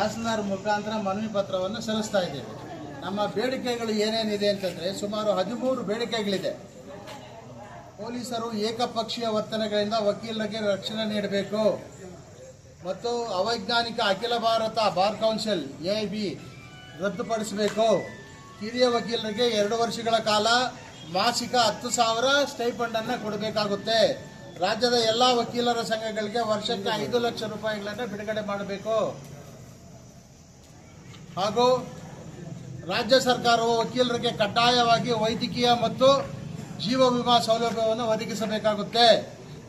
ತಹಸೀಲ್ದಾರ್ ಮುಖಾಂತರ ಮನವಿ ಪತ್ರವನ್ನು ಸಲ್ಲಿಸ್ತಾ ಇದ್ದೇವೆ. ನಮ್ಮ ಬೇಡಿಕೆಗಳು ಏನೇನಿದೆ ಅಂತಂದರೆ ಸುಮಾರು 13 ಬೇಡಿಕೆಗಳಿದೆ. ಪೊಲೀಸರು ಏಕಪಕ್ಷೀಯ ವರ್ತನೆಗಳಿಂದ ವಕೀಲರಿಗೆ ರಕ್ಷಣೆ ನೀಡಬೇಕು ಮತ್ತು ಅವೈಜ್ಞಾನಿಕ ಅಖಿಲ ಭಾರತ ಬಾರ್ ಕೌನ್ಸಿಲ್ AIB ರದ್ದುಪಡಿಸಬೇಕು. ಹಿರಿಯ ವಕೀಲರಿಗೆ 2 ವರ್ಷಗಳ ಕಾಲ ಮಾಸಿಕ 10,000 ಸ್ಟೈಪಂಡ್ ಅನ್ನು ಕೊಡಬೇಕಾಗುತ್ತೆ. ರಾಜ್ಯದ ಎಲ್ಲ ವಕೀಲರ ಸಂಘಗಳಿಗೆ ವರ್ಷಕ್ಕೆ 5 ಲಕ್ಷ ರೂಪಾಯಿಗಳನ್ನು ಬಿಡುಗಡೆ ಮಾಡಬೇಕು. ಹಾಗೂ ರಾಜ್ಯ ಸರ್ಕಾರವು ವಕೀಲರಿಗೆ ಕಡ್ಡಾಯವಾಗಿ ವೈದ್ಯಕೀಯ ಮತ್ತು ಜೀವ ವಿಮಾ ಸೌಲಭ್ಯವನ್ನು ಒದಗಿಸಬೇಕಾಗುತ್ತೆ.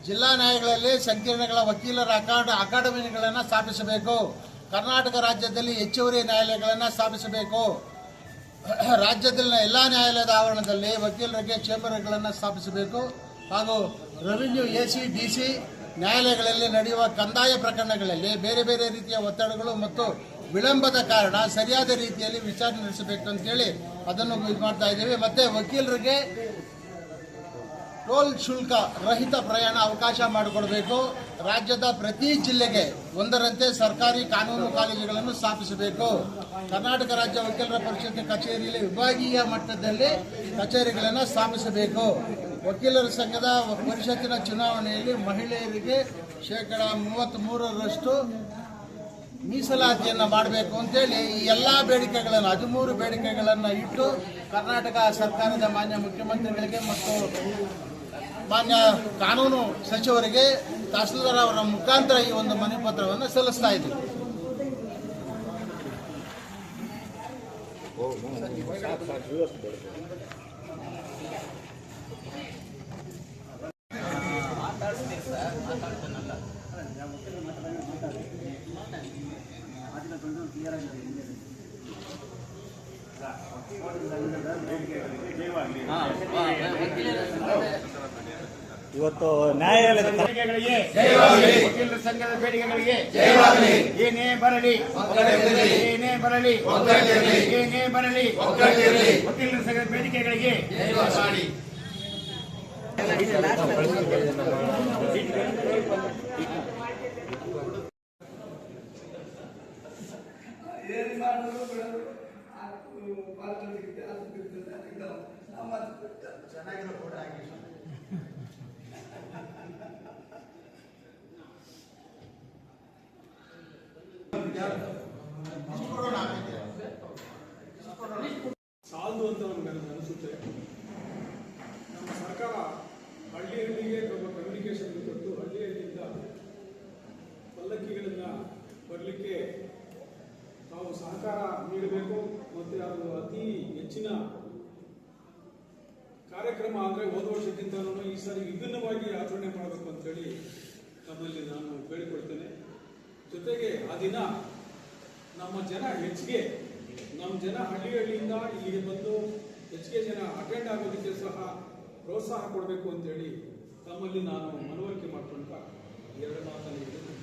ಜಿಲ್ಲಾ ನ್ಯಾಯಾಲಯಗಳಲ್ಲಿ ಸಂಕೀರ್ಣಗಳ ವಕೀಲರ ಅಕಾಡೆಮಿಗಳನ್ನು ಸ್ಥಾಪಿಸಬೇಕು. ಕರ್ನಾಟಕ ರಾಜ್ಯದಲ್ಲಿ ಹೆಚ್ಚುವರಿ ನ್ಯಾಯಾಲಯಗಳನ್ನು ಸ್ಥಾಪಿಸಬೇಕು. ರಾಜ್ಯದಲ್ಲಿನ ಎಲ್ಲ ನ್ಯಾಯಾಲಯದ ಆವರಣದಲ್ಲಿ ವಕೀಲರಿಗೆ ಚೇಂಬರ್ಗಳನ್ನು ಸ್ಥಾಪಿಸಬೇಕು. ಹಾಗೂ ರೆವಿನ್ಯೂ AC DC ನ್ಯಾಯಾಲಯಗಳಲ್ಲಿ ನಡೆಯುವ ಕಂದಾಯ ಪ್ರಕರಣಗಳಲ್ಲಿ ಬೇರೆ ಬೇರೆ ರೀತಿಯ ಒತ್ತಡಗಳು ಮತ್ತು ವಿಳಂಬದ ಕಾರಣ ಸರಿಯಾದ ರೀತಿಯಲ್ಲಿ ವಿಚಾರಣೆ ನಡೆಸಬೇಕು ಅಂತೇಳಿ ಅದನ್ನು ಇದು ಮಾಡ್ತಾ ಇದ್ದೀವಿ. ಮತ್ತು ವಕೀಲರಿಗೆ ಟೋಲ್ ಶುಲ್ಕ ರಹಿತ ಪ್ರಯಾಣ ಅವಕಾಶ ಮಾಡಿಕೊಡಬೇಕು. ರಾಜ್ಯದ ಪ್ರತಿ ಜಿಲ್ಲೆಗೆ ಒಂದರಂತೆ ಸರ್ಕಾರಿ ಕಾನೂನು ಕಾಲೇಜುಗಳನ್ನು ಸ್ಥಾಪಿಸಬೇಕು. ಕರ್ನಾಟಕ ರಾಜ್ಯ ವಕೀಲರ ಪರಿಷತ್ ಕಚೇರಿಯಲ್ಲಿ ವಿಭಾಗೀಯ ಮಟ್ಟದಲ್ಲಿ ಕಚೇರಿಗಳನ್ನು ಸ್ಥಾಪಿಸಬೇಕು. ವಕೀಲರ ಸಂಘದ ಪರಿಷತ್ತಿನ ಚುನಾವಣೆಯಲ್ಲಿ ಮಹಿಳೆಯರಿಗೆ 33% ಮೀಸಲಾತಿಯನ್ನು ಮಾಡಬೇಕು ಅಂತೇಳಿ ಈ ಎಲ್ಲ ಬೇಡಿಕೆಗಳನ್ನು 13 ಬೇಡಿಕೆಗಳನ್ನು ಇಟ್ಟು ಕರ್ನಾಟಕ ಸರ್ಕಾರದ ಮಾನ್ಯ ಮುಖ್ಯಮಂತ್ರಿಗಳಿಗೆ ಮತ್ತು ಮಾನ್ಯ ಕಾನೂನು ಸಚಿವರಿಗೆ ತಹಸೀಲ್ದಾರ್ ಅವರ ಮುಖಾಂತರ ಈ ಒಂದು ಮನವಿ ಪತ್ರವನ್ನು ಸಲ್ಲಿಸ್ತಾ ಇದ್ದೀವಿ. ಇವತ್ತು ನ್ಯಾಯಾಲಯದ ವಕೀಲರ ಸಂಘದ ಬೇಡಿಕೆಗಳಿಗೆ ಏನೇ ಬರಲಿ ಏನೇ ಬರಲಿ ಏನೇ ಬರಲಿ ವಕೀಲರ ಸಂಘದ ಬೇಡಿಕೆಗಳಿಗೆ ಸಾಲದು ಅಂತ ನನಗೆ ಅನಿಸುತ್ತೆ. ನಮ್ಮ ಸರ್ಕಾರ ಹಳ್ಳಿಗೆ ಕಮ್ಯುನಿಕೇಶನ್ ಕೊಟ್ಟು ಹಳ್ಳಿಯಿಂದ ಪಲ್ಲಕ್ಕಿಗಳನ್ನು ಬರಲಿಕ್ಕೆ ನಾವು ಸಹಕಾರ ನೀಡಬೇಕು. ಮತ್ತು ಅದು ಅತಿ ಹೆಚ್ಚಿನ ಕಾರ್ಯಕ್ರಮ ಅಂದರೆ ಹೋದ ವರ್ಷಕ್ಕಿಂತಲೂ ಈ ಸಾರಿ ವಿಭಿನ್ನವಾಗಿ ಆಚರಣೆ ಮಾಡಬೇಕು ಅಂತೇಳಿ ನಮ್ಮಲ್ಲಿ ನಾನು ಕೇಳಿಕೊಳ್ತೇನೆ. ಜೊತೆಗೆ ಆ ದಿನ ನಮ್ಮ ಜನ ಹೆಚ್ಚಿಗೆ ನಮ್ಮ ಜನ ಹಳ್ಳಿಯಿಂದ ಇಲ್ಲಿಗೆ ಬಂದು ಹೆಚ್ಚಿಗೆ ಜನ ಅಟೆಂಡ್ ಆಗೋದಕ್ಕೆ ಸಹ ಪ್ರೋತ್ಸಾಹ ಕೊಡಬೇಕು ಅಂತೇಳಿ ತಮ್ಮಲ್ಲಿ ನಾನು ಮನವರಿಕೆ ಮಾಡಿಕೊಂಡ 2 ಮಾತನ್ನು ಹೇಳಿದ್ದೇನೆ.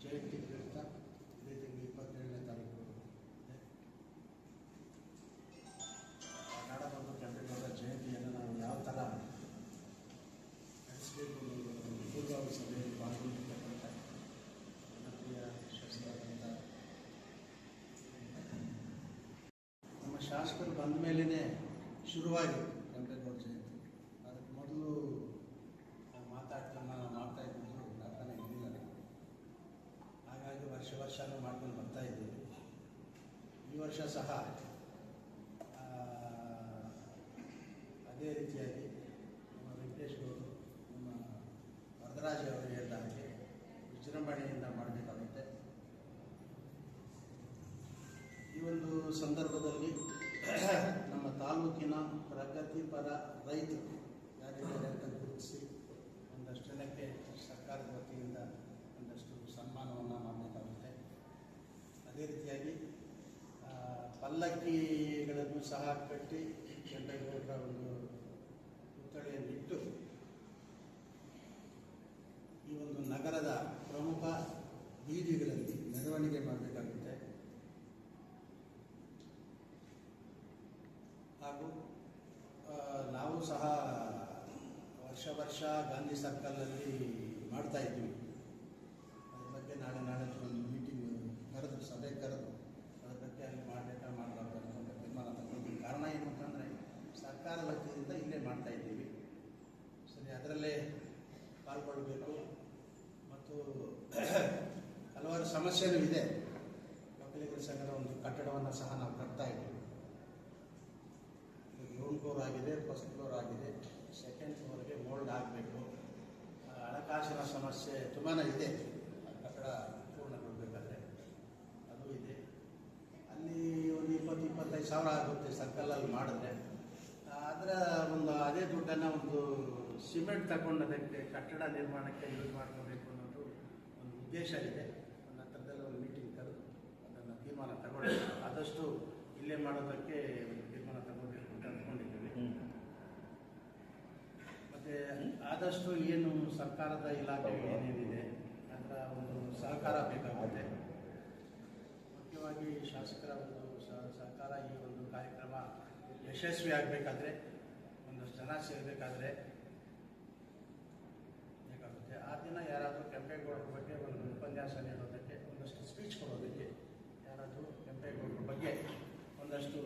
ಜಯಂತಿ ಪ್ರಯುಕ್ತ ಇದೇ ತಿಂಗಳು 27ನೇ ತಾರೀಕು ನಾಡಬಂಧು ಕೆಂಪೇಗೌಡರ ಜಯಂತಿಯನ್ನು ನಾವು ಯಾವ ಥರ ನಡೆಸಬೇಕು ಅನ್ನೋದು ಪೂರ್ವಭಾವಿ ಸಭೆಯಲ್ಲಿ ಪಾಲ್ಗೊಂಡಿರ್ತಕ್ಕಂಥ ಜನಪ್ರಿಯ ಶಾಸಕರಾದಂಥ ನಮ್ಮ ಶಾಸಕರು ಬಂದ ಮೇಲೇ ಶುರುವಾಗಿ ಕೆಂಪೇಗೌಡ ಜಯಂತಿ. ಅದಕ್ಕೆ ಮೊದಲು ಮಾಡ್ತಾ ಇದ್ದು ದಾಖಲೆ ಇರಲಿಲ್ಲ. ಹಾಗಾಗಿ ವರ್ಷನೂ ಮಾಡ್ಕೊಂಡು ಬರ್ತಾ ಇದ್ದೀವಿ. ಈ ವರ್ಷ ಸಹ ಅದೇ ರೀತಿಯಾಗಿ ನಮ್ಮ ವೆಂಕಟೇಶ್ ಗೌಡರು, ನಮ್ಮ ವರದರಾಜ್ ಅವರು ಹೇಳಿದ ಹಾಗೆ ವಿಜೃಂಭಣೆಯಿಂದ ಮಾಡಬೇಕಾಗುತ್ತೆ. ಈ ಒಂದು ಸಂದರ್ಭದಲ್ಲಿ ನಮ್ಮ ತಾಲೂಕಿನ ಪ್ರಗತಿಪರ ರೈತರು ಯಾರಿದ್ದಾರೆ ಅಂತ ಗುರುತಿಸಿ ಒಂದಷ್ಟು ಜನಕ್ಕೆ ಸರ್ಕಾರದ ವತಿಯಿಂದ ಒಂದಷ್ಟು ಸನ್ಮಾನವನ್ನು ಮಾಡಬೇಕಾಗುತ್ತೆ. ಅದೇ ರೀತಿಯಾಗಿ ಪಲ್ಲಕ್ಕಿಗಳನ್ನು ಸಹ ಕಟ್ಟಿ ಕೆಂಪೇಗೌಡರ ಒಂದು ಪುತ್ಥಳಿಯನ್ನಿಟ್ಟು ಈ ಒಂದು ನಗರದ ಪ್ರಮುಖ ಬೀದಿಗಳಲ್ಲಿ ಮೆರವಣಿಗೆ ಮಾಡಬೇಕಾಗುತ್ತೆ. ನಾವು ಸಹ ವರ್ಷ ಗಾಂಧಿ ಸರ್ಕಲ್ನಲ್ಲಿ ಮಾಡ್ತಾ ಇದ್ವಿ. ಅದ್ರ ಬಗ್ಗೆ ನಾಳೆ ಒಂದು ಮೀಟಿಂಗ್ ಕರೆದು ಸಭೆ ಕರೆದು ಅದ್ರ ಬಗ್ಗೆ ಅಲ್ಲಿ ಮಾಡಬಾರ್ದು ಅಂತ ತೀರ್ಮಾನ ತಗೊಂಡಿದ್ದೀವಿ. ಕಾರಣ ಏನು ಅಂತಂದರೆ ಸರ್ಕಾರದ ವತಿಯಿಂದ ಇಲ್ಲೇ ಮಾಡ್ತಾ ಇದ್ದೀವಿ. ಸರಿ, ಅದರಲ್ಲೇ ಪಾಲ್ಗೊಳ್ಳಬೇಕು ಮತ್ತು ಹಲವಾರು ಸಮಸ್ಯೆನೂ ಇದೆ. ಒಕ್ಕಲಿಗರ ಸಂಘದ ಒಂದು ಕಟ್ಟಡವನ್ನು ಸಹ ನಾವು ಕಟ್ತಾ ಇದ್ದೀವಿ. ಗ್ರೌಂಡ್ ಫ್ಲೋರ್ ಆಗಿದೆ, ಫಸ್ಟ್ ಫ್ಲೋರ್ ಆಗಿದೆ, ಸೆಕೆಂಡ್ ಫ್ಲೋರ್ಗೆ ಮೋಲ್ಡ್ ಆಗಬೇಕು. ಹಣಕಾಸಿನ ಸಮಸ್ಯೆ ತುಂಬಾ ಇದೆ. ಕಟ್ಟಡ ಪೂರ್ಣಗೊಳ್ಳಬೇಕಾದ್ರೆ ಅದು ಇದೆ. ಅಲ್ಲಿ ಒಂದು 20-25 ಸಾವಿರ ಆಗುತ್ತೆ ಸರ್ಕಲಲ್ಲಿ ಮಾಡಿದ್ರೆ. ಅದರ ಅದೇ ದುಡ್ಡನ್ನು ಒಂದು ಸಿಮೆಂಟ್ ತಗೊಂಡು ಅದಕ್ಕೆ ಕಟ್ಟಡ ನಿರ್ಮಾಣಕ್ಕೆ ಯೂಸ್ ಮಾಡ್ಕೋಬೇಕು ಅನ್ನೋದು ಒಂದು ಉದ್ದೇಶ ಇದೆ. ಒಂದು ಹತ್ತಿರದಲ್ಲಿ ಒಂದು ಮೀಟಿಂಗ್ ಕರೆದು ಅದನ್ನು ತೀರ್ಮಾನ ತಗೊಳ್ಬೇಕು. ಆದಷ್ಟು ಇಲ್ಲೇ ಮಾಡೋದಕ್ಕೆ ತೀರ್ಮಾನ ತಗೋಬೇಕು ಅಂತ ಅಂದ್ಕೊಂಡಿದ್ದೀವಿ. ಮತ್ತು ಆದಷ್ಟು ಏನು ಸರ್ಕಾರದ ಇಲಾಖೆಗಳು ಏನೇನಿದೆ ಅದರ ಒಂದು ಸಹಕಾರ ಬೇಕಾಗುತ್ತೆ. ಮುಖ್ಯವಾಗಿ ಶಾಸಕರ ಒಂದು ಸಹಕಾರ ಈ ಒಂದು ಕಾರ್ಯಕ್ರಮ ಯಶಸ್ವಿ ಆಗಬೇಕಾದ್ರೆ, ಒಂದಷ್ಟು ಜನ ಸೇರಬೇಕಾದ್ರೆ ಬೇಕಾಗುತ್ತೆ. ಆ ದಿನ ಯಾರಾದರೂ ಕೆಂಪೇಗೌಡರ ಬಗ್ಗೆ ಒಂದು ಉಪನ್ಯಾಸ ನೀಡೋದಕ್ಕೆ, ಒಂದಷ್ಟು ಸ್ಪೀಚ್ ಕೊಡೋದಕ್ಕೆ ಯಾರಾದರೂ ಕೆಂಪೇಗೌಡರ ಬಗ್ಗೆ ಒಂದಷ್ಟು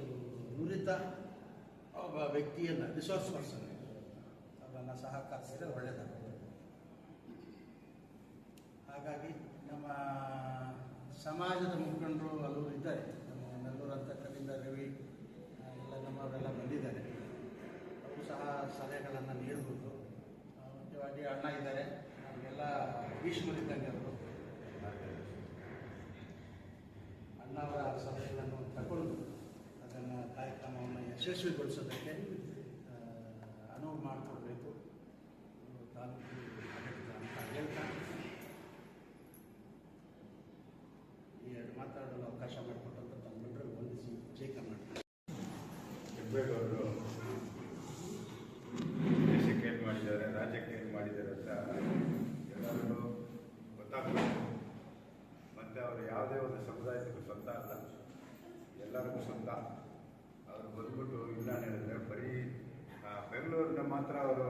ನುರಿತ ಒಬ್ಬ ವ್ಯಕ್ತಿಯನ್ನು, ರಿಸೋರ್ಸ್ ಪರ್ಸನ್ ಅವರನ್ನು ಸಹಕರಿಸಿದರೆ ಒಳ್ಳೆಯದಾಗುತ್ತೆ. ಹಾಗಾಗಿ ನಮ್ಮ ಸಮಾಜದ ಮುಖಂಡರು ಹಲವರು ಇದ್ದಾರೆ. ನಮ್ಮ ನೆಲ್ಲೂರು ಅಂತಕ್ಕಂಥ ರವಿ ಎಲ್ಲ ನಮ್ಮವರೆಲ್ಲ ಬಂದಿದ್ದಾರೆ. ಅವರು ಸಹ ಸಲಹೆಗಳನ್ನು ನೀಡಬಹುದು. ಮುಖ್ಯವಾಗಿ ಅಣ್ಣ ಇದ್ದಾರೆ, ನಮಗೆಲ್ಲ ಭೀಷ್ಮರಿದ್ದಂಗೆ ಅವರು. ಅಣ್ಣವರ ಸಲಹೆಗಳನ್ನು ತಗೊಂಡು ಅದನ್ನು ಕಾರ್ಯಕ್ರಮವನ್ನು ಯಶಸ್ವಿಗೊಳಿಸೋದಕ್ಕೆ ಅನುವು ಮಾಡಿಕೊಡ್ಬೇಕು ತಾಲೂಕು ಅಂತ ಹೇಳ್ತಾ ಈ ಎರಡು ಮಾತಾಡಲು ಅವಕಾಶ ಮಾಡಿಕೊಟ್ಟಂತ ತಮ್ಮೆಲ್ಲರೂ ವಂದಿಸಿ ಜೈ ಕರ್ನಾಟಕ. ಕೆಂಪೇಗೌಡರು ದೇಶಕ್ಕೆ ಏನು ಮಾಡಿದ್ದಾರೆ, ರಾಜ್ಯಕ್ಕೆ ಏನು ಮಾಡಿದ್ದಾರೆ ಅಂತ ಎಲ್ಲರಿಗೂ ಗೊತ್ತಾಗಬೇಕು. ಮತ್ತು ಅವರು ಯಾವುದೇ ಒಂದು ಸಮುದಾಯಕ್ಕೂ ಸ್ವಂತ ಅಲ್ಲ, ಎಲ್ಲರಿಗೂ ಸ್ವಂತ. ಅವರು ಬಂದ್ಬಿಟ್ಟು ಇಲ್ಲ ಹೇಳಿದ್ರೆ ಬರೀ ಬೆಂಗಳೂರನ್ನ ಮಾತ್ರ ಅವರು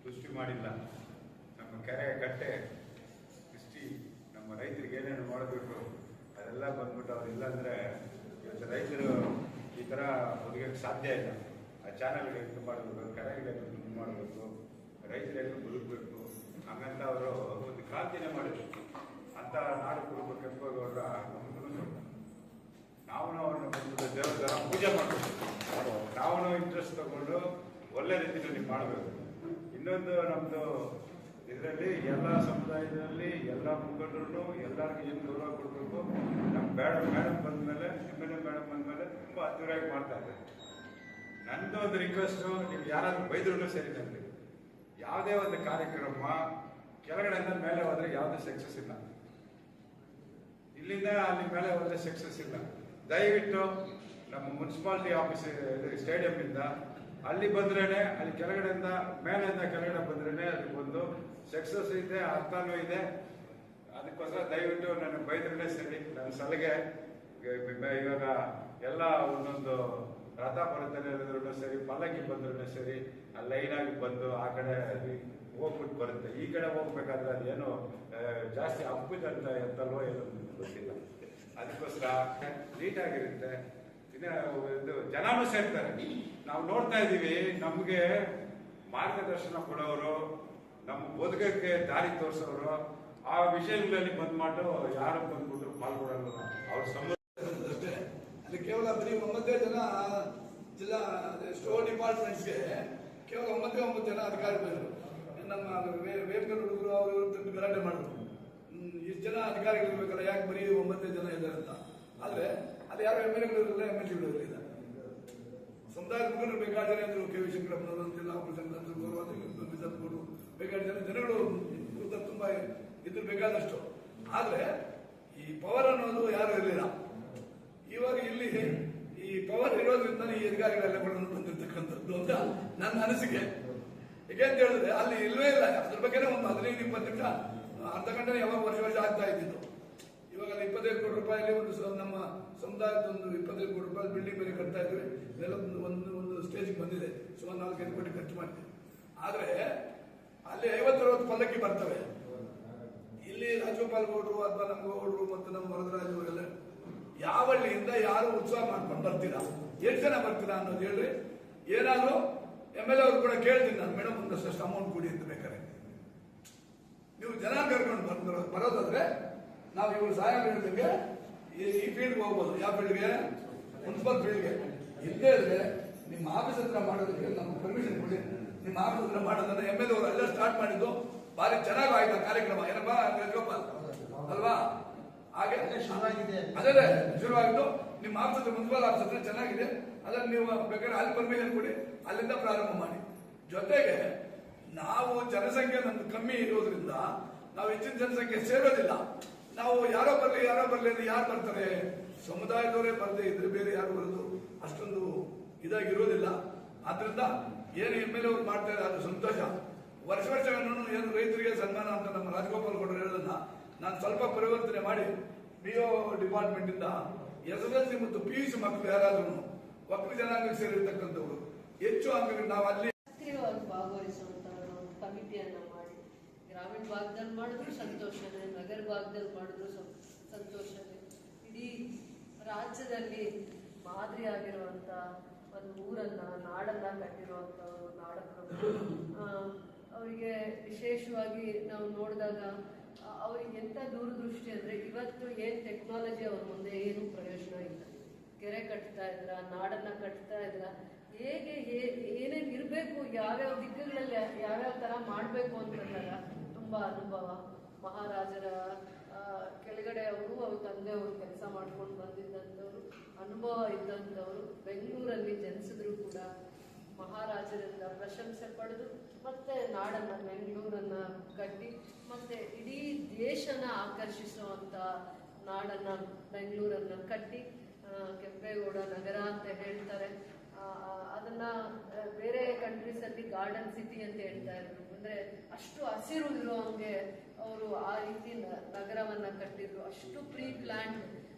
ಸೃಷ್ಟಿ ಮಾಡಿಲ್ಲ. ನಮ್ಮ ಕೆರೆ ಕಟ್ಟೆ ಸೃಷ್ಟಿ, ನಮ್ಮ ರೈತರಿಗೆ ಏನೇನು ಮಾಡಬೇಕು ಅದೆಲ್ಲ ಬಂದ್ಬಿಟ್ಟು ಅವ್ರು ಇಲ್ಲಾಂದರೆ ಇವತ್ತು ರೈತರು ಈ ಥರ ಬದುಕಕ್ಕೆ ಸಾಧ್ಯ ಇಲ್ಲ. ಆ ಚಾನಲ್ಗೆ ಇದು ಮಾಡಬೇಕು, ಕೆರೆಗೆ ಇದು ಮಾಡಬೇಕು, ರೈತರಿಗೆ ಬದುಕಬೇಕು, ಹಾಗಂತ ಅವರು ಒಂದು ಕ್ರಾಂತಿನೇ ಮಾಡಿದ್ರು. ಅಂತ ನಾಡು ಕುರುಬ ಕೆಂಪೇಗೌಡರ ನಮ್ಮನ್ನು ನಾವು ಅವ್ರನ್ನ ಬಂದ್ಬಿಟ್ಟು ದೇವರ ಪೂಜೆ ಮಾಡಬೇಕು. ನಾವು ಇಂಟ್ರೆಸ್ಟ್ ತಗೊಂಡು ಒಳ್ಳೆ ರೀತಿಯಲ್ಲಿ ಮಾಡಬೇಕು. ಇನ್ನೊಂದು ನಮ್ಮದು ಇದರಲ್ಲಿ ಎಲ್ಲ ಸಮುದಾಯದಲ್ಲಿ ಎಲ್ಲ ಮುಖಂಡರು ಎಲ್ಲರಿಗೂ ಏನು ಗೌರವ ಕೊಡಬೇಕು. ನಮ್ಮ ಮೇಡಮ್ ಬಂದಮೇಲೆ MLA ಮೇಡಮ್ ಬಂದಮೇಲೆ ತುಂಬ ಅದ್ದೂರಿಯಾಗಿ ಮಾಡ್ತಾ ಇದ್ದಾರೆ. ನನ್ನದು ಒಂದು ರಿಕ್ವೆಸ್ಟು, ನೀವು ಯಾರಾದರೂ ಬೈದ್ರೂ ಸರಿ, ನನಗೆ ಯಾವುದೇ ಒಂದು ಕಾರ್ಯಕ್ರಮ ಕೆಳಗಡೆಯಿಂದ ಮೇಲೆ ಹೋದರೆ ಯಾವುದೇ ಸಕ್ಸಸ್ ಇಲ್ಲ. ಇಲ್ಲಿಂದ ಅಲ್ಲಿ ಮೇಲೆ ಹೋದರೆ ಸಕ್ಸಸ್ ಇಲ್ಲ. ದಯವಿಟ್ಟು ನಮ್ಮ ಮುನ್ಸಿಪಾಲಿಟಿ ಆಫೀಸ್ ಸ್ಟೇಡಿಯಂನಿಂದ ಅಲ್ಲಿ ಬಂದ್ರೇ, ಅಲ್ಲಿ ಕೆಳಗಡೆಯಿಂದ ಮೇಲೆಯಿಂದ ಕೆಳಗಡೆ ಬಂದ್ರೇ ಅದಕ್ಕೊಂದು ಸಕ್ಸಸ್ ಇದೆ, ಅರ್ಥನೂ ಇದೆ. ಅದಕ್ಕೋಸ್ಕರ ದಯವಿಟ್ಟು ನನ್ನ ಬೈದ್ರೇ ಸರಿ. ನನ್ನ ಸಲಹೆ ಇವಾಗ ಎಲ್ಲ ಒಂದೊಂದು ರಥ ಬರುತ್ತಾನೆ ಹೇಳಿದ್ರು ಸರಿ, ಪಲ್ಲಕ್ಕಿ ಬಂದ್ರೂ ಸರಿ, ಆ ಲೈನಾಗಿ ಬಂದು ಆ ಕಡೆ ಹೋಗ್ಬಿಟ್ಟು ಬರುತ್ತೆ. ಈ ಕಡೆ ಹೋಗ್ಬೇಕಾದ್ರೆ ಅದೇನು ಜಾಸ್ತಿ ಅಪ್ಪಿದಂತ ಎಂತಲ್ವೋ ಏನೋ ಗೊತ್ತಿಲ್ಲ. ಅದಕ್ಕೋಸ್ಕರ ನೀಟಾಗಿರುತ್ತೆ. ಇದು ಜನನೂ ಸೇರ್ತಾರೆ. ನಾವು ನೋಡ್ತಾ ಇದ್ದೀವಿ, ನಮಗೆ ಮಾರ್ಗದರ್ಶನ ಕೊಡೋರು, ನಮ್ಮ ಬದುಕಕ್ಕೆ ದಾರಿ ತೋರಿಸೋರು ಆ ವಿಷಯಗಳಲ್ಲಿ ಬಂದ್ಮಾಡು ಯಾರು ಬಂದ್ಬಿಟ್ಟು ಪಾಲ್ಗೊಳ್ಳಲ್ಲ. ಅವ್ರ ಅಷ್ಟೇ. ಅಲ್ಲಿ ಕೇವಲ ಬರೀ 9 ಜನ ಜಿಲ್ಲಾ ಸ್ಟೋರ್ ಡಿಪಾರ್ಟ್ಮೆಂಟ್ಸ್ಗೆ ಕೇವಲ 9 ಜನ ಅಧಿಕಾರಿಗಳು. ನಮ್ಮ ವೇಮಕಲ್ ಹುಡುಗರು ಅವರು ಗಲಾಟೆ ಮಾಡಿದ್ರು. ಇಷ್ಟು ಜನ ಅಧಿಕಾರಿಗಳು ಇರ್ಬೇಕಲ್ಲ, ಯಾಕೆ ಬರೀ 9 ಜನ ಇದ್ದಾರೆ ಅಂತ. ಆದ್ರೆ ಅಲ್ಲಿ ಯಾರು MLAಗಳು ಇರಲಿಲ್ಲ, MLCಗಳು ಇರಲಿಲ್ಲ. ಸಮುದಾಯದ ಮುಖಂಡರು ಬೇಕಾದರೆ ಅಂದ್ರು, KV ಶಂಕರಪ್ಪನವರು ಅಂತೆಲ್ಲ ಗೌರವ ಬೇಕಾದ ಜನಗಳು ತುಂಬಾ ಇದ್ರು ಬೇಕಾದಷ್ಟು. ಆದ್ರೆ ಈ ಪವರ್ ಅನ್ನೋದು ಯಾರು ಇರಲಿಲ್ಲ. ಇವಾಗ ಇಲ್ಲಿ ಈ ಪವರ್ ಇರೋದ್ರಿಂದ ಈ ಅಧಿಕಾರಿಗಳೆಲ್ಲ ಬಂದಿರ್ತಕ್ಕಂಥದ್ದು ಅಂತ ನನ್ನ ಅನಿಸಿಕೆ. ಯಾಕೆಂತ ಹೇಳಿದ್ರೆ ಅಲ್ಲಿ ಇಲ್ವೇ ಇಲ್ಲ. ಅದ್ರ ಬಗ್ಗೆ ಒಂದು 15-20 ನಿಮಿಷ, ಅರ್ಧ ಗಂಟೆ ಯಾವಾಗ ವರ್ಷ ಆಗ್ತಾ ಇದ್ದಿದ್ದು. ಇವಾಗ 25 ಕೋಟಿ ರೂಪಾಯಿಲಿ ಒಂದು ನಮ್ಮ ಸಮುದಾಯದ ಒಂದು 25 ಕೋಟಿ ರೂಪಾಯಿ ಬಿಲ್ಡಿಂಗ್ ಬೇರೆ ಕಟ್ತಾ ಇದ್ವಿ. ಇದೆಲ್ಲ ಒಂದು ಸ್ಟೇಜ್ ಬಂದಿದೆ, ಸುಮಾರು 4-5 ಕೋಟಿ ಖರ್ಚು ಮಾಡಿದೆ. ಆದರೆ ಅಲ್ಲಿ 50-60 ಪಲ್ಲಕ್ಕಿ ಬರ್ತವೆ. ಇಲ್ಲಿ ರಾಜಗೋಪಾಲ್ ಗೌಡರು ಅಥವಾ ನಮ್ಮ ಗೌಡರು ಮತ್ತು ನಮ್ಮ ವರದರಾಜ್ ಅವರೆಲ್ಲ ಯಾವ ಹಳ್ಳಿಯಿಂದ ಯಾರು ಉತ್ಸವ ಮಾಡ್ಕೊಂಡು ಬರ್ತೀರಾ, ಎಷ್ಟು ಜನ ಬರ್ತೀರಾ ಅನ್ನೋದು ಹೇಳ್ರಿ. ಏನಾದ್ರು MLA ಅವರು ಕೂಡ ಕೇಳ್ತೀನಿ ನಾನು, ಮೇಡಮ್ ಒಂದಷ್ಟು ಅಮೌಂಟ್ ಕೊಡಿ ಅಂತ ಬೇಕಾದ್ರೆ. ನೀವು ಜನ ಕರ್ಕೊಂಡು ಬರೋದಾದ್ರೆ ನಾವು ಇವರು ಸಹಾಯ ಹೇಳಿದಂಗೆ ಈ ಫೀಲ್ಡ್ಗೆ ಹೋಗ್ಬೋದು. ಯಾವ ಫೀಲ್ಡ್ಗೆ? ಮುನ್ಸಿಪಲ್ ಫೀಲ್ಡ್ಗೆ. ಇಲ್ಲದೇ ಇದ್ರೆ ನಿಮ್ಮ ಆಫೀಸ್ ಹತ್ರ ಮಾಡೋದಕ್ಕೆ ನಮ್ಗೆ ಪರ್ಮಿಷನ್ ಕೊಡಿ. ನಿಮ್ಮ ಆಫೀಸ್ ಹತ್ರ ಮಾಡೋದನ್ನ MLA ಅವರು ಎಲ್ಲ ಸ್ಟಾರ್ಟ್ ಮಾಡಿದ್ದು ಭಾರಿ ಚೆನ್ನಾಗಿ ಆಯ್ತು ಕಾರ್ಯಕ್ರಮ. ಏನಪ್ಪಾ ರಾಜಗೋಪಾಲ್ ಅಲ್ವಾ? ಹಾಗೆ ಅದೇ ಶುರುವಾಗಿದ್ದು ನಿಮ್ಮ ಆಫೀಸ್ ಹತ್ರ, ಮುನ್ಸಿಪಲ್ ಆಫೀಸ್ ಹತ್ರ ಚೆನ್ನಾಗಿದೆ. ಅದನ್ನು ನೀವು ಬೇಕಾದ್ರೆ ಅಲ್ಲಿ ಪರ್ಮಿಷನ್ ಕೊಡಿ, ಅಲ್ಲಿಂದ ಪ್ರಾರಂಭ ಮಾಡಿ. ಜೊತೆಗೆ ನಾವು ಜನಸಂಖ್ಯೆ ನಮ್ದು ಕಮ್ಮಿ ಇರೋದ್ರಿಂದ ನಾವು ಹೆಚ್ಚಿನ ಜನಸಂಖ್ಯೆ ಸೇರೋದಿಲ್ಲ. ನಾವು ಯಾರೋ ಬರ್ಲಿ ಅಂದ್ರೆ ಯಾರು ಬರ್ತಾರೆ? ಸಮುದಾಯದವರೇ ಬರದೇ ಇದ್ರೆ ಬೇರೆ ಯಾರು ಬರೋದು ಅಷ್ಟೊಂದು ಇದಾಗಿರೋದಿಲ್ಲ. ಆದ್ರಿಂದ ಏನು MLA ಅವರು ಮಾಡ್ತಾರೆ ಅದು ಸಂತೋಷ. ವರ್ಷ ಏನು ರೈತರಿಗೆ ಸನ್ಮಾನ ಅಂತ ನಮ್ಮ ರಾಜಗೋಪಾಲ್ ಗೌಡರು ಹೇಳೋದನ್ನ ನಾನು ಸ್ವಲ್ಪ ಪರಿವರ್ತನೆ ಮಾಡಿ BO ಡಿಪಾರ್ಟ್ಮೆಂಟ್ ಇಂದ SSLC ಮತ್ತು PUC ಮಕ್ಕಳು ಯಾರಾದ್ರೂ ಒಕ್ಕಲು ಜನಾಂಗಕ್ಕೆ ಸೇರಿರ್ತಕ್ಕಂಥವ್ರು ಹೆಚ್ಚು ಅಂಕಗಳು ನಾವು ಅಲ್ಲಿ ಭಾಗವಹಿಸುವಂತ ಕಮಿಟಿಯನ್ನ ಮಾಡಿ ಗ್ರಾಮೀಣ ಭಾಗದಲ್ಲಿ ಮಾಡಿದ್ರು ಸಂತೋಷನೇ, ನಗರ ಭಾಗದಲ್ಲಿ ಮಾಡಿದ್ರು ಸಂತೋಷನೇ. ಇಡೀ ರಾಜ್ಯದಲ್ಲಿ ಮಾದರಿ ಆಗಿರುವಂತ ಒಂದು ಊರನ್ನ, ನಾಡನ್ನ ಕಟ್ಟಿರುವಂತವರು ನಾಡಕರು. ಅವರಿಗೆ ವಿಶೇಷವಾಗಿ ನಾವು ನೋಡಿದಾಗ ಅವ್ರಿಗೆ ಎಂತ ದೂರದೃಷ್ಟಿ ಅಂದ್ರೆ, ಇವತ್ತು ಏನ್ ಟೆಕ್ನಾಲಜಿ ಅವ್ರ ಮುಂದೆ ಏನು ಪ್ರಯೋಜನ ಇಲ್ಲ. ಕೆರೆ ಕಟ್ತಾ ಇದ್ರ, ನಾಡನ್ನ ಕಟ್ತಾ ಇದ್ರ, ಹೇಗೆ ಏನೇನ್ ಇರ್ಬೇಕು, ಯಾವ್ಯಾವ ದಿಕ್ಕುಗಳಲ್ಲಿ ಯಾವ್ಯಾವ ತರ ಮಾಡ್ಬೇಕು ಅಂತಂದಾಗ ತುಂಬಾ ಅನುಭವ. ಮಹಾರಾಜರ ಕೆಳಗಡೆ ಅವ್ರ ತಂದೆಯವರು ಕೆಲಸ ಮಾಡ್ಕೊಂಡು ಬಂದಿದ್ದಂಥವ್ರು, ಅನುಭವ ಇದ್ದಂಥವ್ರು. ಬೆಂಗಳೂರಲ್ಲಿ ಜನಿಸಿದ್ರು ಕೂಡ ಮಹಾರಾಜರಿಂದ ಪ್ರಶಂಸೆ ಪಡೆದು ಮತ್ತೆ ನಾಡನ್ನ, ಬೆಂಗಳೂರನ್ನ ಕಟ್ಟಿ ಮತ್ತೆ ಇಡೀ ದೇಶನ ಆಕರ್ಷಿಸುವಂತ ನಾಡನ್ನ, ಬೆಂಗಳೂರನ್ನ ಕಟ್ಟಿ ಕೆಂಪೇಗೌಡ ನಗರ ಅಂತ ಹೇಳ್ತಾರೆ. ಅದನ್ನ ಬೇರೆ ಕಂಟ್ರೀಸ್ ಅಲ್ಲಿ ಗಾರ್ಡನ್ ಸಿಟಿ ಅಂತ ಹೇಳ್ತಾ ಇದ್ರು. ಅಂದ್ರೆ ಅಷ್ಟು ಹಸಿರು ಇರುವಂಗೆ ಅವರು ಆ ರೀತಿ ನಗರವನ್ನ ಕಟ್ಟಿದ್ರು. ಅಷ್ಟು ಪ್ರೀ ಪ್ಲಾನ್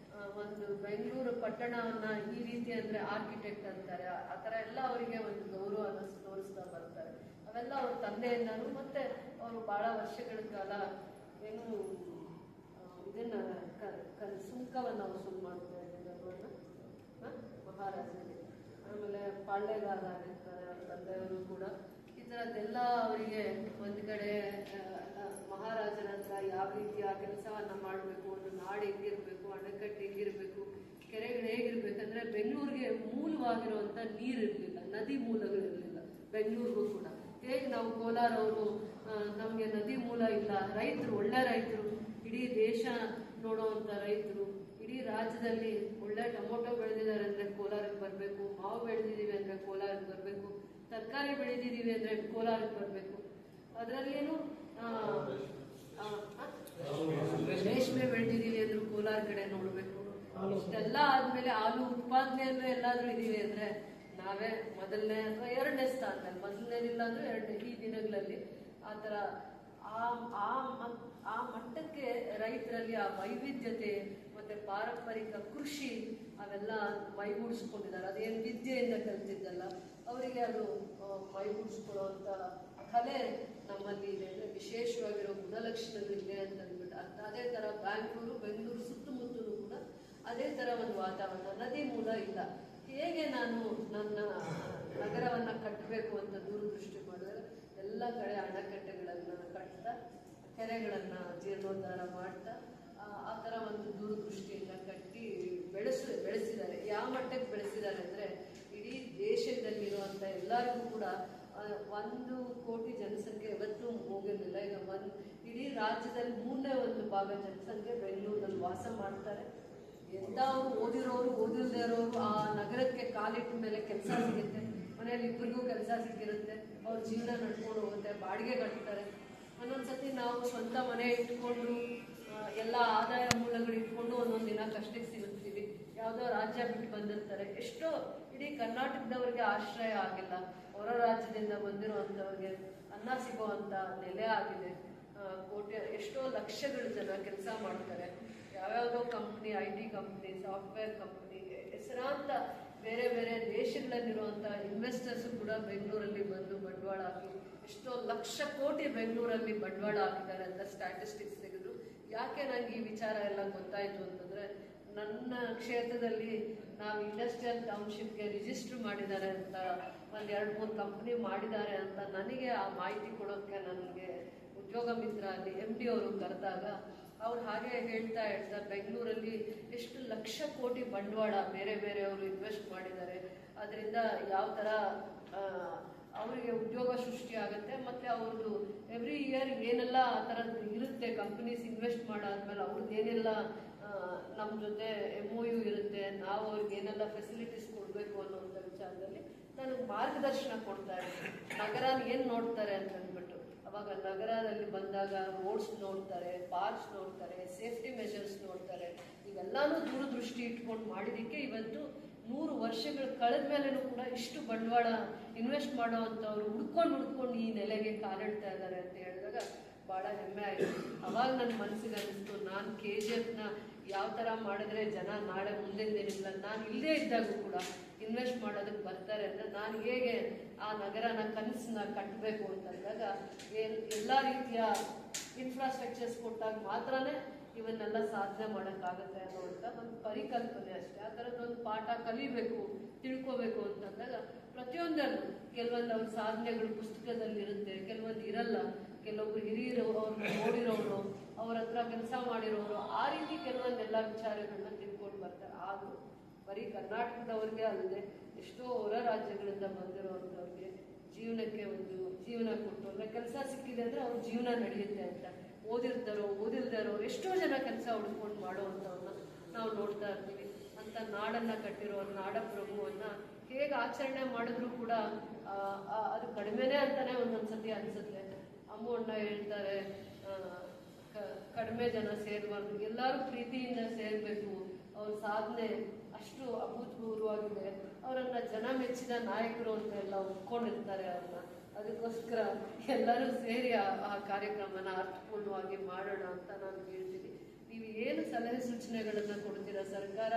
ಒಂದು ಬೆಂಗಳೂರು ಪಟ್ಟಣವನ್ನ ಈ ರೀತಿ ಅಂದ್ರೆ ಆರ್ಕಿಟೆಕ್ಟ್ ಅಂತಾರೆ. ಆ ತರ ಎಲ್ಲ ಅವರಿಗೆ ಒಂದು ಗೌರವನ ತೋರಿಸ್ತಾ ಬರ್ತಾರೆ. ಅವೆಲ್ಲ ಅವ್ರ ತಂದೆಯಿಂದಾನು. ಮತ್ತೆ ಅವರು ಬಹಳ ವರ್ಷಗಳ ಕಾಲ ಏನು ಇದನ್ನ ಸುಂಕವನ್ನ ವಸೂಲು ಮಾಡ್ತಾ ಇದ್ದಾರೆ ಮಹಾರಾಜರಿಗೆ. ಆಮೇಲೆ ಪಾಳ್ಯಗಾರರಾಗಿರ್ತಾರೆ ಅವ್ರ ತಂದೆಯವರು ಕೂಡ. ಈ ಥರದ್ದೆಲ್ಲ ಅವರಿಗೆ ಒಂದು ಕಡೆ ಮಹಾರಾಜರ ಹತ್ರ ಯಾವ ರೀತಿ ಆ ಕೆಲಸವನ್ನ ಮಾಡಬೇಕು, ಒಂದು ನಾಡು ಹೆಂಗಿರ್ಬೇಕು, ಅಣೆಕಟ್ಟು ಹೆಂಗಿರ್ಬೇಕು, ಕೆರೆಗಳು ಹೇಗಿರ್ಬೇಕಂದ್ರೆ ಬೆಂಗಳೂರಿಗೆ ಮೂಲವಾಗಿರುವಂತ ನೀರು ಇರಲಿಲ್ಲ, ನದಿ ಮೂಲಗಳಿರಲಿಲ್ಲ ಬೆಂಗಳೂರಿಗೂ ಕೂಡ. ಹೇಗೆ ನಾವು ಕೋಲಾರ ಅವರು ನಮಗೆ ನದಿ ಮೂಲ ಇಲ್ಲ, ರೈತರು ಒಳ್ಳೆ ರೈತರು, ಇಡೀ ದೇಶ ನೋಡುವಂತ ರೈತರು, ಇಡೀ ರಾಜ್ಯದಲ್ಲಿ ಒಳ್ಳೆ ಟೊಮೊಟೊ ಬೆಳೆದಿದ್ದಾರೆ ಅಂದ್ರೆ ಕೋಲಾರಕ್ಕೆ ಬರಬೇಕು, ಮಾವು ಬೆಳೆದಿದ್ದೀವಿ ಅಂದ್ರೆ ಕೋಲಾರಕ್ಕೆ ಬರಬೇಕು, ತರಕಾರಿ ಬೆಳೆದಿದ್ದೀವಿ ಅಂದ್ರೆ ಕೋಲಾರಕ್ಕೆ ಬರಬೇಕು. ಅದರಲ್ಲೇನು ರೇಷ್ಮೆ ಬೆಳೆದಿದ್ದೀವಿ ಅಂದ್ರೆ ಕೋಲಾರ ಕಡೆ ನೋಡ್ಬೇಕು. ಇಷ್ಟೆಲ್ಲ ಆದ್ಮೇಲೆ ಹಾಲು ಉತ್ಪಾದನೆ ಅಂದ್ರೆ ಎಲ್ಲಾದ್ರೂ ಇದೀವಿ ಅಂದ್ರೆ ನಾವೇ ಮೊದಲನೇ ಅಥವಾ 2ನೇ ಸ್ಥಾನದಲ್ಲಿ, ಮೊದಲನೇದಿಲ್ಲ ಅಂದ್ರೆ 2ನೇ ಈ ದಿನಗಳಲ್ಲಿ. ಆತರ ಆ ಮಟ್ಟಕ್ಕೆ ರೈತರಲ್ಲಿ ಆ ವೈವಿಧ್ಯತೆ ಮತ್ತೆ ಪಾರಂಪರಿಕ ಕೃಷಿ ಅವೆಲ್ಲ ಮೈಗೂಡಿಸ್ಕೊಂಡಿದ್ದಾರೆ. ಅದೇನು ವಿದ್ಯೆಯಿಂದ ಕಲ್ತಿದ್ದಲ್ಲ, ಅವರಿಗೆ ಅದು ಮೈಗೂಡಿಸ್ಕೊಳ್ಳುವಂತ ಕಲೆ ನಮ್ಮಲ್ಲಿ ಇದೆ. ಅಂದ್ರೆ ವಿಶೇಷವಾಗಿರೋ ಗುಣಲಕ್ಷಣಗಳಿದೆ ಅಂತ ಅಂದ್ಬಿಟ್ಟು ಅದೇ ತರ ಬೆಂಗಳೂರು ಸುತ್ತಮುತ್ತಲೂ ಕೂಡ ಅದೇ ತರ ಒಂದು ವಾತಾವರಣ. ನದಿ ಮೂಲ ಇಲ್ಲ. ಹೇಗೆ ನಾನು ನನ್ನ ನಗರವನ್ನ ಕಟ್ಟಬೇಕು ಅಂತ ದೂರದೃಷ್ಟಿ ಮಾಡಿದ್ರೆ ಎಲ್ಲ ಕಡೆ ಅಣೆಕಟ್ಟೆಗಳನ್ನ ಕಟ್ತಾ, ಕೆರೆಗಳನ್ನ ಜೀರ್ಣೋದ್ಧಾರ ಮಾಡ್ತಾ ಆ ತರ ಒಂದು ದೂರದೃಷ್ಟಿಯಿಂದ ಕಟ್ಟಿ ಬೆಳೆಸಿದ್ದಾರೆ. ಯಾವ ಮಟ್ಟಕ್ಕೆ ಬೆಳೆಸಿದ್ದಾರೆ ಅಂದ್ರೆ ಇಡೀ ದೇಶದಲ್ಲಿರುವಂತ ಎಲ್ಲರಿಗೂ ಕೂಡ 1 ಕೋಟಿ ಜನಸಂಖ್ಯೆ ಇವತ್ತು ಹೋಗಿರ್ಲಿಲ್ಲ. ಈಗ ಇಡೀ ರಾಜ್ಯದಲ್ಲಿ 3ನೇ 1 ಭಾಗ ಜನಸಂಖ್ಯೆ ಬೆಂಗಳೂರಿನಲ್ಲಿ ವಾಸ ಮಾಡ್ತಾರೆ. ಎಂತ ಅವರು ಓದಿರೋರು ಓದಿಲ್ಲದೆ ಇರೋರು ಆ ನಗರಕ್ಕೆ ಕಾಲಿಟ್ಟ ಮೇಲೆ ಕೆಲಸ ಸಿಗುತ್ತೆ, ಮನೆಯಲ್ಲಿ ಇಬ್ಬರಿಗೂ ಕೆಲಸ ಸಿಕ್ಕಿರುತ್ತೆ, ಅವ್ರ ಜೀವನ ನಡ್ಕೊಂಡು ಹೋಗುತ್ತೆ, ಬಾಡಿಗೆ ಕಟ್ತಾರೆ. ಒಂದೊಂದ್ಸತಿ ನಾವು ಸ್ವಂತ ಮನೆ ಇಟ್ಕೊಂಡು ಎಲ್ಲ ಆದಾಯ ಮೂಲಗಳು ಇಟ್ಕೊಂಡು ಒಂದೊಂದು ದಿನ ಕಷ್ಟಕ್ಕೆ ಸಿಗುತ್ತೀವಿ. ಯಾವುದೋ ರಾಜ್ಯ ಬಿಟ್ಟು ಬಂದಿರ್ತಾರೆ. ಎಷ್ಟೋ ಇಡೀ ಕರ್ನಾಟಕದವ್ರಿಗೆ ಆಶ್ರಯ ಆಗಿಲ್ಲ, ಹೊರ ರಾಜ್ಯದಿಂದ ಬಂದಿರುವಂಥವ್ರಿಗೆ ಅನ್ನ ಸಿಗುವಂತ ನೆಲೆ ಆಗಿದೆ. ಎಷ್ಟೋ ಲಕ್ಷಗಳು ಜನ ಕೆಲಸ ಮಾಡ್ತಾರೆ. ಯಾವ್ಯಾವುದೋ company, IT company, software company, ಹೆಸರಾಂತ ಬೇರೆ ಬೇರೆ ದೇಶಗಳಲ್ಲಿರುವಂಥ ಇನ್ವೆಸ್ಟರ್ಸ್ ಕೂಡ ಬೆಂಗಳೂರಲ್ಲಿ ಬಂದು ಬಂಡವಾಳ ಹಾಕಿ ಎಷ್ಟೋ ಲಕ್ಷ ಕೋಟಿ ಬೆಂಗಳೂರಲ್ಲಿ ಬಂಡವಾಳ ಹಾಕಿದ್ದಾರೆ ಅಂತ ಸ್ಟ್ಯಾಟಿಸ್ಟಿಕ್ಸ್ ತೆಗೆದು. ಯಾಕೆ ನನಗೆ ಈ ವಿಚಾರ ಎಲ್ಲ ಗೊತ್ತಾಯಿತು ಅಂತಂದರೆ, ನನ್ನ ಕ್ಷೇತ್ರದಲ್ಲಿ ನಾವು ಇಂಡಸ್ಟ್ರಿಯಲ್ ಟೌನ್ಶಿಪ್ಗೆ ರಿಜಿಸ್ಟರ್ ಮಾಡಿದ್ದಾರೆ ಅಂತ ಒಂದು 2-3 ಕಂಪ್ನಿ ಮಾಡಿದ್ದಾರೆ ಅಂತ ನನಗೆ ಆ ಮಾಹಿತಿ ಕೊಡೋಕ್ಕೆ ನನಗೆ ಉದ್ಯೋಗ ಮಿತ್ರ ಅಲ್ಲಿ MD ಅವರು ಕರೆದಾಗ ಅವ್ರು ಹಾಗೆ ಹೇಳ್ತಾ ಬೆಂಗಳೂರಲ್ಲಿ ಎಷ್ಟು ಲಕ್ಷ ಕೋಟಿ ಬಂಡವಾಳ ಬೇರೆ ಬೇರೆಯವರು ಇನ್ವೆಸ್ಟ್ ಮಾಡಿದ್ದಾರೆ, ಅದರಿಂದ ಯಾವ ಥರ ಅವರಿಗೆ ಉದ್ಯೋಗ ಸೃಷ್ಟಿ ಆಗುತ್ತೆ, ಮತ್ತು ಅವ್ರದ್ದು ಎವ್ರಿ ಇಯರ್ ಏನೆಲ್ಲ ಆ ಥರದ್ದು ಇರುತ್ತೆ, ಕಂಪನೀಸ್ ಇನ್ವೆಸ್ಟ್ ಮಾಡಾದ್ಮೇಲೆ ಅವ್ರದ್ದು ಏನೆಲ್ಲ ನಮ್ಮ ಜೊತೆ MOU ಇರುತ್ತೆ, ನಾವು ಅವ್ರಿಗೆ ಏನೆಲ್ಲ ಫೆಸಿಲಿಟೀಸ್ ಕೊಡಬೇಕು ಅನ್ನೋಂಥ ವಿಚಾರದಲ್ಲಿ ನನಗೆ ಮಾರ್ಗದರ್ಶನ ಕೊಡ್ತಾ ಇರ್ತೀನಿ. ನಗರನ ಏನು ನೋಡ್ತಾರೆ ಅಂತ ಅಂದ್ಬಿಟ್ಟು, ಅವಾಗ ನಗರದಲ್ಲಿ ಬಂದಾಗ ರೋಡ್ಸ್ ನೋಡ್ತಾರೆ, ಪಾರ್ಕ್ಸ್ ನೋಡ್ತಾರೆ, ಸೇಫ್ಟಿ ಮೆಷರ್ಸ್ ನೋಡ್ತಾರೆ, ಇವೆಲ್ಲಾನು ದೂರದೃಷ್ಟಿ ಇಟ್ಕೊಂಡು ಮಾಡಿದ್ದಕ್ಕೆ ಇವತ್ತು 100 ವರ್ಷಗಳು ಕಳೆದ ಮೇಲೂ ಕೂಡ ಇಷ್ಟು ಬಂಡವಾಳ ಇನ್ವೆಸ್ಟ್ ಮಾಡೋ ಅಂಥವ್ರು ಹುಡ್ಕೊಂಡು ಈ ನೆಲೆಗೆ ಕಾಲಿಡ್ತಾ ಇದ್ದಾರೆ ಅಂತ ಹೇಳಿದಾಗ ಭಾಳ ಹೆಮ್ಮೆ ಆಯಿತು. ಅವಾಗ ನನ್ನ ಮನಸ್ಸಿಗೆ ಅನ್ನಿಸ್ತು, ನಾನು KGFನ ಯಾವ ಥರ ಮಾಡಿದ್ರೆ ಜನ ನಾಳೆ ಮುಂದಿನ ದಿನಗಳಲ್ಲಿ ನಾನು ಇಲ್ಲದೇ ಇದ್ದಾಗೂ ಕೂಡ ಇನ್ವೆಸ್ಟ್ ಮಾಡೋದಕ್ಕೆ ಬರ್ತಾರೆ ಅಂದರೆ ನಾನು ಹೇಗೆ ಆ ನಗರನ ಕನಸನ್ನ ಕಟ್ಟಬೇಕು ಅಂತಂದಾಗ ಎಲ್ಲ ರೀತಿಯ ಇನ್ಫ್ರಾಸ್ಟ್ರಕ್ಚರ್ಸ್ ಕೊಟ್ಟಾಗ ಮಾತ್ರನೇ ಇವನ್ನೆಲ್ಲ ಸಾಧನೆ ಮಾಡೋಕ್ಕಾಗುತ್ತೆ ಅನ್ನೋವಂಥ ಒಂದು ಪರಿಕಲ್ಪನೆ ಅಷ್ಟೇ. ಆ ಥರದ್ದೊಂದು ಪಾಠ ಕಲಿಬೇಕು, ತಿಳ್ಕೋಬೇಕು ಅಂತಂದಾಗ ಪ್ರತಿಯೊಂದನ್ನು ಕೆಲವೊಂದು ಅವ್ರ ಸಾಧನೆಗಳು ಪುಸ್ತಕದಲ್ಲಿರುತ್ತೆ, ಕೆಲವೊಂದು ಇರಲ್ಲ, ಕೆಲವೊಬ್ರು ಹಿರಿಯರು ಅವ್ರನ್ನ ನೋಡಿರೋರು, ಅವ್ರ ಹತ್ರ ಕೆಲಸ ಮಾಡಿರೋರು, ಆ ರೀತಿ ಕೆಲವೊಂದೆಲ್ಲ ವಿಚಾರಗಳನ್ನ ತಿಳ್ಕೊಂಡು ಬರ್ತಾರೆ. ಆದರೂ ಬರೀ ಕರ್ನಾಟಕದವ್ರಿಗೆ ಅಲ್ಲದೆ ಎಷ್ಟೋ ಹೊರ ರಾಜ್ಯಗಳಿಂದ ಬಂದಿರೋವಂಥವ್ರಿಗೆ ಜೀವನಕ್ಕೆ ಒಂದು ಜೀವನ ಕೊಟ್ಟು, ಅಂದರೆ ಕೆಲಸ ಸಿಕ್ಕಿದೆ ಅಂದರೆ ಅವ್ರ ಜೀವನ ನಡೆಯುತ್ತೆ ಅಂತ ಓದಿಲ್ದಾರೋ ಎಷ್ಟೋ ಜನ ಕೆಲಸ ಹುಡ್ಕೊಂಡು ಮಾಡೋವಂಥವ್ರನ್ನ ನಾವು ನೋಡ್ತಾ ಇರ್ತೀವಿ. ಅಂತ ನಾಡನ್ನು ಕಟ್ಟಿರೋ ನಾಡಪ್ರಭುವನ್ನು ಹೇಗೆ ಆಚರಣೆ ಮಾಡಿದ್ರು ಕೂಡ ಅದು ಕಡಿಮೆನೇ ಅಂತಾನೆ ಒಂದೊಂದ್ಸತಿ ಅನಿಸುತ್ತೆ. ಅಣ್ಣ ಹೇಳ್ತಾರೆ, ಕಡಿಮೆ ಜನ ಸೇರಬಾರ್ದು, ಎಲ್ಲರೂ ಪ್ರೀತಿಯಿಂದ ಸೇರಬೇಕು, ಅವ್ರ ಸಾಧನೆ ಅಷ್ಟು ಅಭೂತಪೂರ್ವವಾಗಿದೆ, ಅವರನ್ನ ಜನ ಮೆಚ್ಚಿದ ನಾಯಕರು ಅಂತ ಎಲ್ಲ ಒಪ್ಕೊಂಡಿರ್ತಾರೆ ಅವ್ರನ್ನ. ಅದಕ್ಕೋಸ್ಕರ ಎಲ್ಲರೂ ಸೇರಿ ಆ ಕಾರ್ಯಕ್ರಮನ ಅರ್ಥಪೂರ್ಣವಾಗಿ ಮಾಡೋಣ ಅಂತ ನಾನು ಹೇಳ್ತೀನಿ. ನೀವು ಏನು ಸಲಹೆ ಸೂಚನೆಗಳನ್ನು ಕೊಡ್ತೀರಾ, ಸರ್ಕಾರ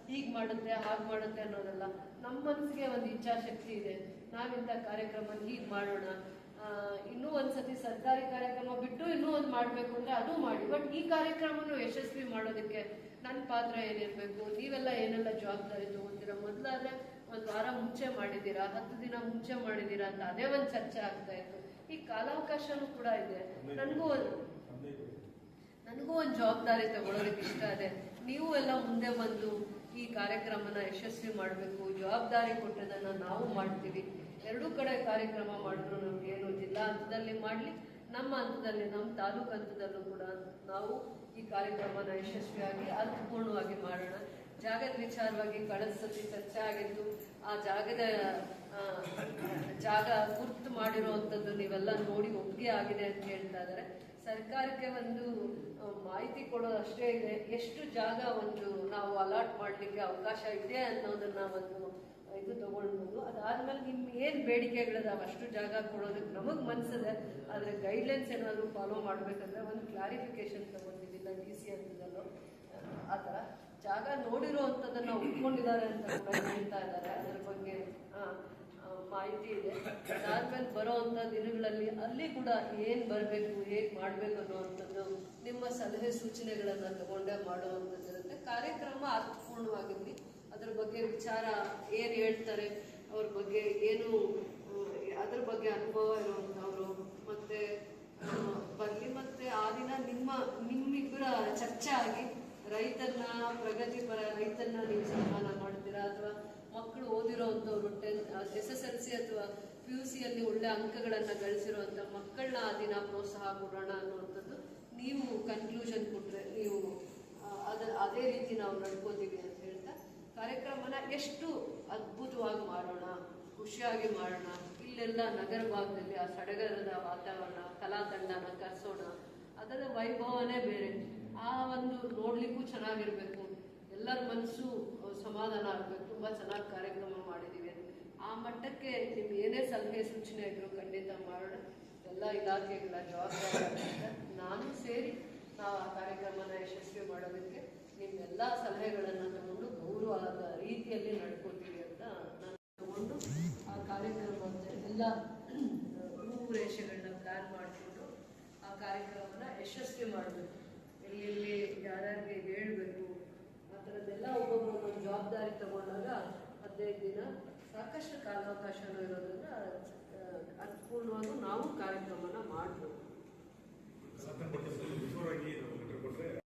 ಹೀಗೆ ಮಾಡುತ್ತೆ ಹಾಗೆ ಮಾಡುತ್ತೆ ಅನ್ನೋದಲ್ಲ, ನಮ್ಮ ಮನಸ್ಸಿಗೆ ಒಂದು ಇಚ್ಛಾಶಕ್ತಿ ಇದೆ, ನಾವಿಂಥ ಕಾರ್ಯಕ್ರಮ ಹೀಗೆ ಮಾಡೋಣ, ಇನ್ನೂ ಒಂದ್ಸತಿ ಸರ್ಕಾರಿ ಕಾರ್ಯಕ್ರಮ ಬಿಟ್ಟು ಇನ್ನೂ ಒಂದು ಮಾಡಬೇಕು ಅಂದರೆ ಅದು ಮಾಡಿ, ಬಟ್ ಈ ಕಾರ್ಯಕ್ರಮವನ್ನು ಯಶಸ್ವಿ ಮಾಡೋದಕ್ಕೆ ನನ್ನ ಪಾತ್ರ ಏನಿರಬೇಕು, ನೀವೆಲ್ಲ ಏನೆಲ್ಲ ಜವಾಬ್ದಾರಿ ತಗೊಂತೀರಾ, ಮೊದಲಾದ್ರೆ 1 ವಾರ ಮುಂಚೆ ಮಾಡಿದ್ದೀರಾ, 10 ದಿನ ಮುಂಚೆ ಮಾಡಿದ್ದೀರಾ ಅಂತ ಅದೇ ಒಂದು ಚರ್ಚೆ ಆಗ್ತಾ ಇತ್ತು. ಈ ಕಾಲಾವಕಾಶನೂ ಕೂಡ ಇದೆ. ನನಗೂ ಒಂದು ಜವಾಬ್ದಾರಿ ತಗೊಳ್ಳೋದಕ್ಕೆ ಇಷ್ಟ ಇದೆ. ನೀವು ಎಲ್ಲ ಮುಂದೆ ಬಂದು ಈ ಕಾರ್ಯಕ್ರಮನ ಯಶಸ್ವಿ ಮಾಡಬೇಕು, ಜವಾಬ್ದಾರಿ ಕೊಟ್ಟದನ್ನು ನಾವು ಮಾಡ್ತೀವಿ. 2 ಕಡೆ ಕಾರ್ಯಕ್ರಮ ಮಾಡಿದ್ರು ನಮಗೇನು, ಜಿಲ್ಲಾ ಹಂತದಲ್ಲಿ ಮಾಡಲಿ, ನಮ್ಮ ಹಂತದಲ್ಲಿ ನಮ್ಮ ತಾಲೂಕು ಹಂತದಲ್ಲೂ ಕೂಡ ನಾವು ಈ ಕಾರ್ಯಕ್ರಮನ ಯಶಸ್ವಿಯಾಗಿ ಅರ್ಥಪೂರ್ಣವಾಗಿ ಮಾಡೋಣ. ಜಾಗದ ವಿಚಾರವಾಗಿ ಕಳೆದ ಸತಿ ಚರ್ಚೆ ಆಗಿತ್ತು. ಆ ಜಾಗ ಗುರ್ತು ಮಾಡಿರುವಂಥದ್ದು ನೀವೆಲ್ಲ ನೋಡಿ ಒಪ್ಪಿಗೆ ಆಗಿದೆ ಅಂತ ಹೇಳ್ತಾ ಇದ್ದಾರೆ. ಸರ್ಕಾರಕ್ಕೆ ಒಂದು ಮಾಹಿತಿ ಕೊಡೋದು ಅಷ್ಟೇ ಇದೆ, ಎಷ್ಟು ಜಾಗ ಒಂದು ನಾವು ಅಲಾಟ್ ಮಾಡಲಿಕ್ಕೆ ಅವಕಾಶ ಇದೆ ಅನ್ನೋದನ್ನ ಒಂದು ಇದು ತಗೊಳ್ಬೋದು. ಅದಾದ್ಮೇಲೆ ನಿಮ್ಮ ಏನು ಬೇಡಿಕೆಗಳಿದಾವೆ ಅಷ್ಟು ಜಾಗ ಕೊಡೋದಕ್ಕೆ ನಮಗೆ ಮನಸ್ಸಿದೆ, ಆದರೆ ಗೈಡ್ಲೈನ್ಸ್ ಏನಾದರೂ ಫಾಲೋ ಮಾಡಬೇಕಂದ್ರೆ ಒಂದು ಕ್ಲಾರಿಫಿಕೇಶನ್ ತಗೊಂಡಿದ್ದಿಲ್ಲ DC ಹಂತದಲ್ಲೂ. ಆ ಥರ ಜಾಗ ನೋಡಿರೋ ಅಂಥದ್ದನ್ನು ಒಪ್ಕೊಂಡಿದ್ದಾರೆ ಅಂತ ಕೂಡ ಹೇಳ್ತಾ ಇದ್ದಾರೆ. ಅದರ ಬಗ್ಗೆ ಮಾಹಿತಿ ಇದೆ. ಅದಾದ್ಮೇಲೆ ಬರೋ ಅಂಥ ದಿನಗಳಲ್ಲಿ ಅಲ್ಲಿ ಕೂಡ ಏನು ಬರಬೇಕು, ಹೇಗೆ ಮಾಡಬೇಕು ಅನ್ನೋವಂಥದ್ದು ನಿಮ್ಮ ಸಲಹೆ ಸೂಚನೆಗಳನ್ನು ತಗೊಂಡೇ ಮಾಡುವಂಥದ್ದಿರುತ್ತೆ. ಕಾರ್ಯಕ್ರಮ ಅರ್ಥಪೂರ್ಣವಾಗಿರಲಿ, ಅದ್ರ ಬಗ್ಗೆ ವಿಚಾರ ಏನು ಹೇಳ್ತಾರೆ, ಅವ್ರ ಬಗ್ಗೆ ಏನು ಅದ್ರ ಬಗ್ಗೆ ಅನುಭವ ಇರುವಂಥವ್ರು ಮತ್ತೆ ಬರಲಿ. ಮತ್ತೆ ಆ ದಿನ ನಿಮ್ಮಿಬ್ಬರ ಚರ್ಚೆ ಆಗಿ ರೈತನ್ನ, ಪ್ರಗತಿಪರ ರೈತನ್ನ ನೀವು ಸನ್ಮಾನ ಮಾಡ್ತೀರಾ, ಅಥವಾ ಮಕ್ಕಳು ಓದಿರೋವಂಥವ್ರು SSLC ಅಥವಾ PUCಯಲ್ಲಿ ಒಳ್ಳೆ ಅಂಕಗಳನ್ನು ಗಳಿಸಿರುವಂಥ ಮಕ್ಕಳನ್ನ ಆ ದಿನ ಪ್ರೋತ್ಸಾಹ ಕೊಡೋಣ ಅನ್ನುವಂಥದ್ದು ನೀವು ಕನ್ಕ್ಲೂಷನ್ ಕೊಟ್ಟರೆ ನೀವು ಅದೇ ರೀತಿ ನಾವು ನಡ್ಕೋತೀವಿ ಅಂತ ಹೇಳ್ತಾ ಕಾರ್ಯಕ್ರಮನ ಎಷ್ಟು ಅದ್ಭುತವಾಗಿ ಮಾಡೋಣ, ಖುಷಿಯಾಗಿ ಮಾಡೋಣ. ಇಲ್ಲೆಲ್ಲ ನಗರ ಭಾಗದಲ್ಲಿ ಆ ಸಡಗರದ ವಾತಾವರಣ, ಕಲಾ ತಂಡನ ಕರೆಸೋಣ, ಅದರ ವೈಭವನೇ ಬೇರೆ. ಆ ಒಂದು ನೋಡ್ಲಿಕ್ಕೂ ಚೆನ್ನಾಗಿರ್ಬೇಕು, ಎಲ್ಲರ ಮನಸ್ಸು ಸಮಾಧಾನ ಆಗಬೇಕು, ತುಂಬ ಚೆನ್ನಾಗಿ ಕಾರ್ಯಕ್ರಮ ಮಾಡಿದ್ದೀವಿ ಅಂತ. ಆ ಮಟ್ಟಕ್ಕೆ ನಿಮ್ಗೆ ಏನೇ ಸಲಹೆ ಸೂಚನೆ ಇದ್ರು ಖಂಡಿತ ಮಾಡೋಣ. ಎಲ್ಲ ಇಲಾಖೆಗಳ ಜವಾಬ್ದಾರಿ ನಾನು ಸೇರಿ ನಾವು ಆ ಕಾರ್ಯಕ್ರಮನ ಯಶಸ್ವಿ ಮಾಡೋದಕ್ಕೆ ನಿಮ್ಮೆಲ್ಲ ಸಲಹೆಗಳನ್ನು ತಗೊಂಡು ಗೌರವವಾದ ರೀತಿಯಲ್ಲಿ ನಡ್ಕೋತೀವಿ ಅಂತ ಎಲ್ಲ ರೂಪುರೇಷೆಗಳನ್ನ ಪ್ಲಾನ್ ಮಾಡಿಕೊಂಡು ಆ ಕಾರ್ಯಕ್ರಮನ ಯಶಸ್ವಿ ಮಾಡಬೇಕು. ಎಲ್ಲೆಲ್ಲಿ ಯಾರ್ಯಾರಿಗೆ ಹೇಳಬೇಕು ಆ ಥರದ್ದೆಲ್ಲ ಒಬ್ಬೊಬ್ಬರು ಜವಾಬ್ದಾರಿ ತಗೊಂಡಾಗ 15 ದಿನ ಸಾಕಷ್ಟು ಕಾಲಾವಕಾಶನೂ ಇರೋದ್ರಿಂದ ಅರ್ಥಪೂರ್ಣವಾಗೂ ನಾವು ಕಾರ್ಯಕ್ರಮನ ಮಾಡ್ಬೋದು. ಬಿಫೋರಾಗಿ ಲೆಟರ್ ಕೊಟ್ಟರೆ